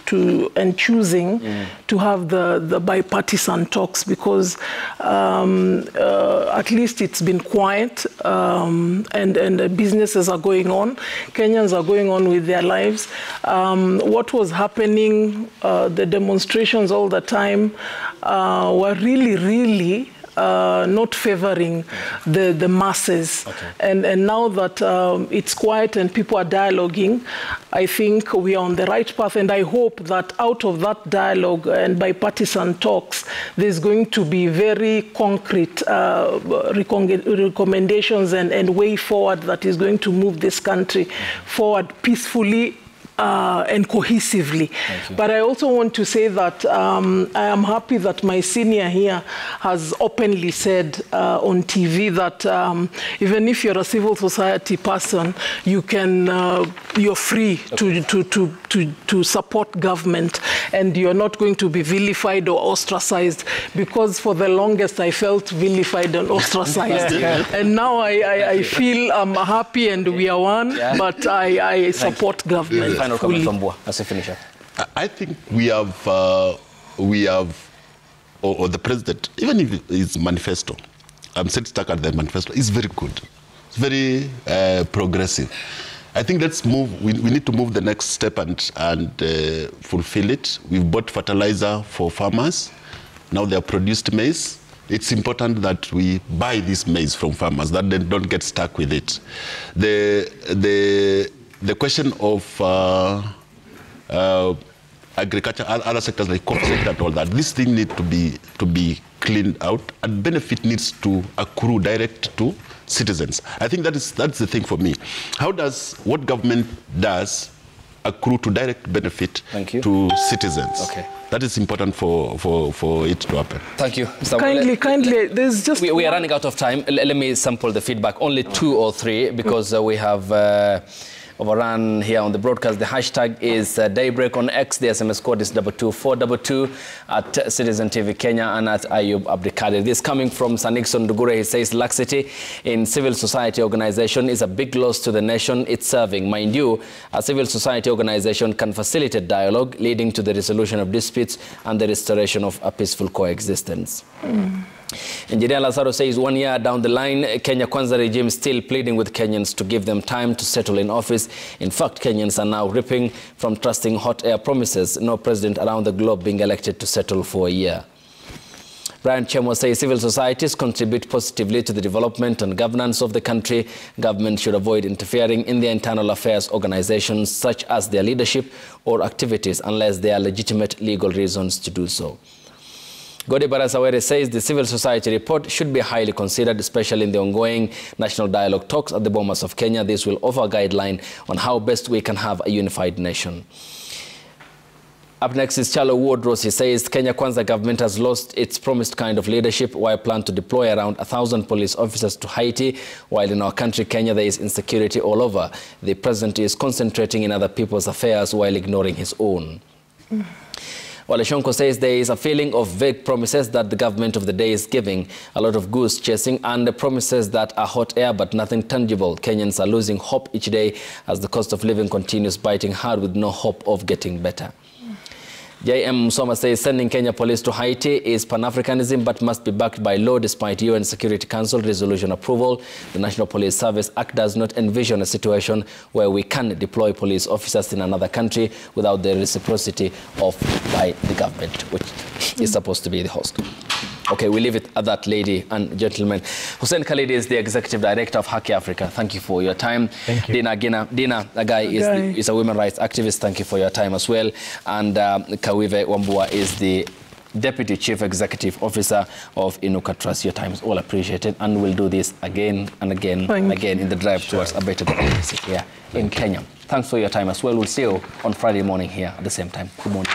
and choosing to have the bipartisan talks, because at least it's been quiet and businesses are going on. Kenyans are going on with their lives. What was happening, the demonstrations all the time were really not favoring the masses. And now that it's quiet and people are dialoguing, I think we are on the right path, and I hope that out of that dialogue and bipartisan talks, there's going to be very concrete recommendations and way forward that is going to move this country forward peacefully and cohesively. But I also want to say that I am happy that my senior here has openly said on TV that even if you're a civil society person, you can you're free to support government, and you're not going to be vilified or ostracized, because for the longest I felt vilified and ostracized. And now I feel I'm happy and we are one, but I support government. Final comment from Bua as a finisher. I think we have, or the president, even if his manifesto, I'm set stuck at the manifesto, is very good. It's very progressive. I think let's move, we need to move the next step and fulfill it. We've bought fertilizer for farmers. Now they have produced maize. It's important that we buy this maize from farmers, that they don't get stuck with it. The question of agriculture, other sectors like coffee sector and all that, this thing needs to be cleaned out, and benefit needs to accrue direct to citizens. I think that's the thing for me. How does what government does accrue to direct benefit to citizens? That is important for it to happen. Thank you, Mr. Kindly, there's just... We are running out of time. Let me sample the feedback. Only 2 or 3, because we have overrun here on the broadcast. The hashtag is Daybreak on X. The SMS code is 22422 at Citizen TV Kenya and at Ayub Abdikadir. This coming from Sanixon Dugure. He says laxity in civil society organization is a big loss to the nation it's serving. Mind you, a civil society organization can facilitate dialogue, leading to the resolution of disputes and the restoration of a peaceful coexistence. Engineer Lazaro says 1 year down the line, Kenya Kwanza regime still pleading with Kenyans to give them time to settle in office. In fact, Kenyans are now reaping from trusting hot air promises. No president around the globe being elected to settle for a year. Brian Chemo says civil societies contribute positively to the development and governance of the country. Government should avoid interfering in their internal affairs organizations, such as their leadership or activities, unless there are legitimate legal reasons to do so. Gode Barasawere says the civil society report should be highly considered, especially in the ongoing national dialogue talks at the Bomas of Kenya. This will offer a guideline on how best we can have a unified nation. Up next is Charlo Wardrose. He says Kenya Kwanza government has lost its promised kind of leadership, while plan to deploy around 1,000 police officers to Haiti, while in our country, Kenya, there is insecurity all over. The president is concentrating in other people's affairs while ignoring his own. Wale Shonko says there is a feeling of vague promises that the government of the day is giving, a lot of goose chasing and the promises that are hot air but nothing tangible. Kenyans are losing hope each day as the cost of living continues biting hard with no hope of getting better. J.M. Musoma says sending Kenya police to Haiti is Pan-Africanism but must be backed by law despite UN Security Council resolution approval. The National Police Service Act does not envision a situation where we can deploy police officers in another country without the reciprocity of by the government, which is supposed to be the host. Okay, we leave it at that, lady and gentlemen. Hussein Khalid is the Executive Director of Haki Africa. Thank you for your time. Thank you. Dina Agai is a women rights activist. Thank you for your time as well. And Kawive Wambua is the Deputy Chief Executive Officer of Inuka Trust. Your time is all appreciated, and we'll do this again and again and again in the drive towards a better democracy here in Kenya. Thanks for your time as well. We'll see you on Friday morning here at the same time. Good morning.